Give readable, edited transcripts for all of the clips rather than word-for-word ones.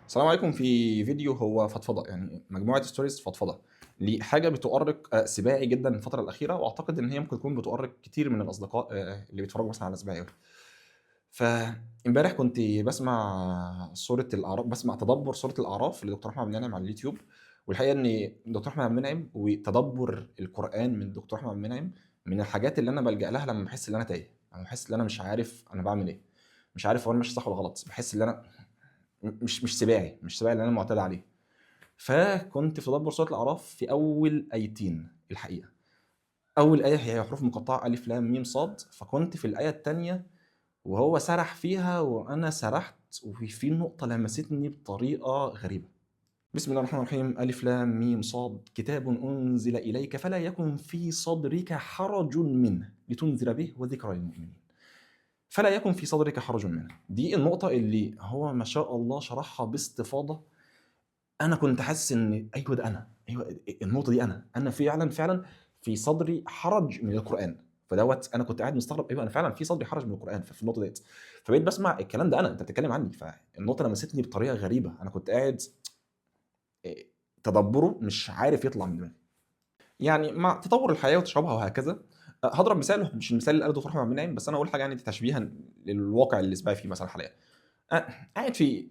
السلام عليكم. في فيديو هو فضفضه، يعني مجموعه ستوريز فضفضه لحاجه بتؤرق سباعي جدا الفتره الاخيره، واعتقد ان هي ممكن تكون بتؤرق كتير من الاصدقاء اللي بيتفرجوا مثلا على سباعي. فامبارح كنت بسمع سوره الاعراف، بسمع تدبر سوره الاعراف لدكتور احمد عبد المنعم على اليوتيوب. والحقيقه ان دكتور احمد عبد المنعم وتدبر القران من دكتور احمد عبد المنعم من الحاجات اللي انا بلجأ لها لما بحس ان انا تايه، لما بحس ان انا مش عارف انا بعمل ايه، مش عارف هو انا ماشي صح ولا غلط، بحس ان انا مش سباعي اللي انا معتاد عليه. فكنت في تدبر سوره الاعراف في اول ايتين الحقيقه. اول ايه هي حروف مقطعه الف لام ميم صاد، فكنت في الايه الثانيه وهو سرح فيها وانا سرحت، وفي نقطه لمستني بطريقه غريبه. بسم الله الرحمن الرحيم. الف لام ميم صاد كتاب انزل اليك فلا يكن في صدرك حرج منه لتنذر به وذكرى للمؤمنين. فلا يكن في صدرك حرج منه، دي النقطه اللي هو ما شاء الله شرحها باستفاضه. انا كنت حاسس ان ايوه ده انا، ايوه النقطه دي انا فعلا في صدري حرج من القران. فدوت انا كنت قاعد مستغرب، ايوه انا فعلا في صدري حرج من القران في النقطه ديت. فبقيت بسمع الكلام ده، انت بتتكلم عني. فالنقطه لمستني بطريقه غريبه، انا كنت قاعد تدبره مش عارف يطلع من دماغي. يعني مع تطور الحياه وتشعبها وهكذا. هضرب مثال، مش المثال اللي قاله دكتور احمد منعم، بس انا اقول حاجه يعني تشبيها للواقع اللي سباعي فيه مثلا حاليا. أه، قاعد في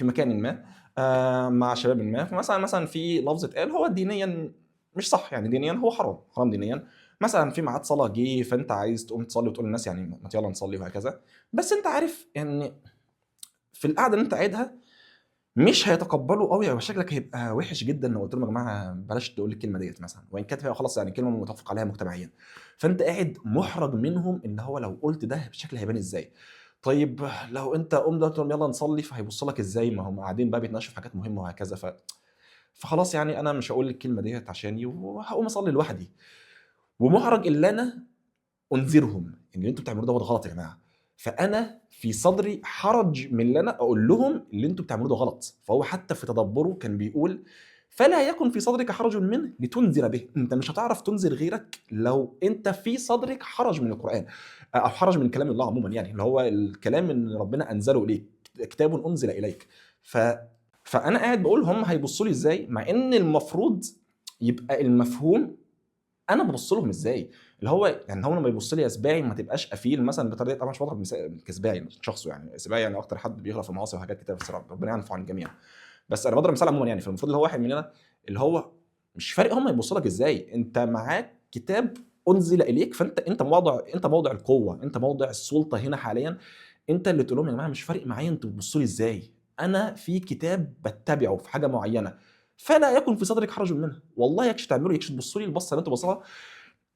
مكان ما مع شباب ما، فمثلا في لفظ اتقال هو دينيا مش صح، يعني دينيا هو حرام دينيا. مثلا في ميعاد صلاه جه، فانت عايز تقوم تصلي وتقول للناس يعني ما يلا نصلي وهكذا. بس انت عارف يعني في القعده اللي انت قاعدها مش هيتقبلوا قوي، او شكلك هيبقى وحش جدا لو قلت لهم يا جماعه بلاش تقول الكلمه ديت مثلا، وان كانت هي خلاص يعني كلمه متفق عليها مجتمعيا. فانت قاعد محرج منهم ان هو لو قلت ده الشكل هيبان ازاي. طيب لو انت قمت قلت لهم يلا نصلي فهيبص لك ازاي، ما هم قاعدين بقى بيتناقشوا في حاجات مهمه وهكذا. فخلاص يعني انا مش هقول الكلمه ديت عشاني وهقوم اصلي لوحدي. ومحرج ان انا انذرهم ان اللي انتوا بتعملوه ده غلط يا جماعه. فانا في صدري حرج من ان انا اقول لهم اللي انتوا بتعملوه ده غلط. فهو حتى في تدبره كان بيقول فلا يكن في صدرك حرج منه لتنذر به. انت مش هتعرف تنذر غيرك لو انت في صدرك حرج من القران، او حرج من كلام الله عموما، يعني اللي هو الكلام اللي ربنا انزله اليك، كتاب انزل اليك. ف فانا قاعد بقول هم هيبصوا لي ازاي، مع ان المفروض يبقى المفهوم انا ببص لهم ازاي. اللي هو يعني هو لما يبص لي يا سباعي ما تبقاش قفيل مثلا بطريقه، طبعا مش بضرب مثال كسباعي شخصه، يعني سباعي يعني اكتر حد بيغلط في المعاصي وحاجات كتير، بس ربنا يعفو عن الجميع. بس انا بضرب مثال عموما، يعني فالمفروض اللي هو واحد مننا اللي هو مش فارق هم يبصوا لك ازاي، انت معاك كتاب انزل اليك، انت موضع القوه، انت موضع السلطه هنا حاليا. انت اللي تقول لهم يا جماعه مش فارق معايا انتوا بتبصوا لي ازاي، انا في كتاب بتبعه في حاجه معينه، فلا يكن في صدرك حرج منها. والله يكش تعملوا يكش تبصوا لي البصه اللي انتوا بصها.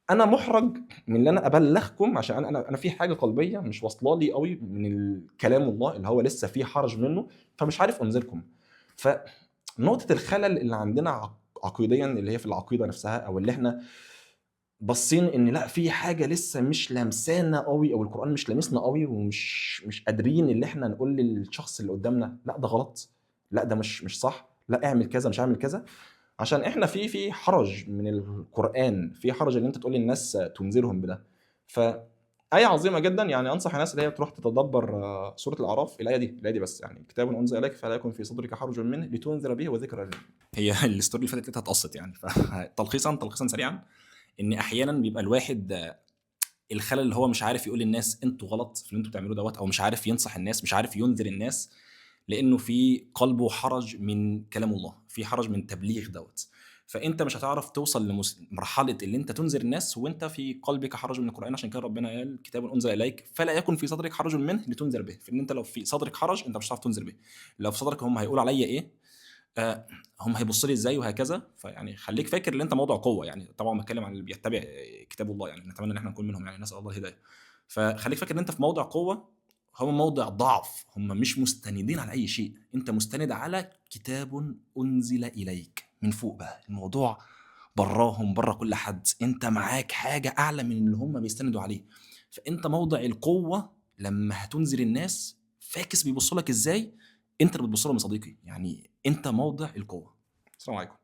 انا محرج من ان انا ابلغكم، عشان انا في حاجه قلبيه مش واصله لي قوي من الكلام الله اللي هو لسه في حرج منه، فمش عارف انذركم. فنقطه الخلل اللي عندنا عقيديا، اللي هي في العقيده نفسها، او اللي احنا باصين ان لا في حاجه لسه مش لامسانا قوي، او القران مش لامسنا قوي، ومش قادرين اللي احنا نقول للشخص اللي قدامنا لا ده غلط، لا ده مش صح، لا اعمل كذا مش اعمل كذا. عشان احنا في حرج من القرآن، في حرج ان انت تقول للناس تنذرهم بده. آية عظيمة جدا، يعني أنصح الناس اللي هي تروح تتدبر سورة الأعراف. الآية دي بس، يعني كتاب أنزل إليك فلا يكن في صدرك حرج منه لتنذر به وذكرى للمؤمنين. هي الستوري اللي فاتت لقيتها اتقصت يعني. فتلخيصا سريعا، ان احيانا بيبقى الواحد الخلل اللي هو مش عارف يقول للناس انتوا غلط في اللي انتوا بتعملوه دوت، او مش عارف ينصح الناس، مش عارف ينذر الناس، لانه في قلبه حرج من كلام الله، في حرج من تبليغ دوت. فانت مش هتعرف توصل لمرحله اللي انت تنذر الناس وانت في قلبك حرج من القران. عشان كده ربنا قال كتاب انزل اليك فلا يكن في صدرك حرج منه لتنذر به. فان انت لو في صدرك حرج انت مش هتعرف تنذر به. لو في صدرك هم هيقولوا عليا ايه، هم هيبصوا لي ازاي وهكذا. فيعني خليك فاكر ان انت موضع قوه، يعني طبعا بتكلم عن اللي بيتبع كتاب الله، يعني نتمنى ان احنا نكون منهم، يعني نسال الله الهدايه. فخليك فاكر ان انت في موضع قوه، هم موضع ضعف، هم مش مستندين على اي شيء، انت مستند على كتاب انزل اليك من فوق. بقى الموضوع براهم بره كل حد، انت معاك حاجه اعلى من اللي هم بيستندوا عليه. فانت موضع القوه لما هتنذر الناس، فاكس بيبصوا لك ازاي، انت اللي بتبص لهم يا صديقي، يعني انت موضع القوه. السلام عليكم.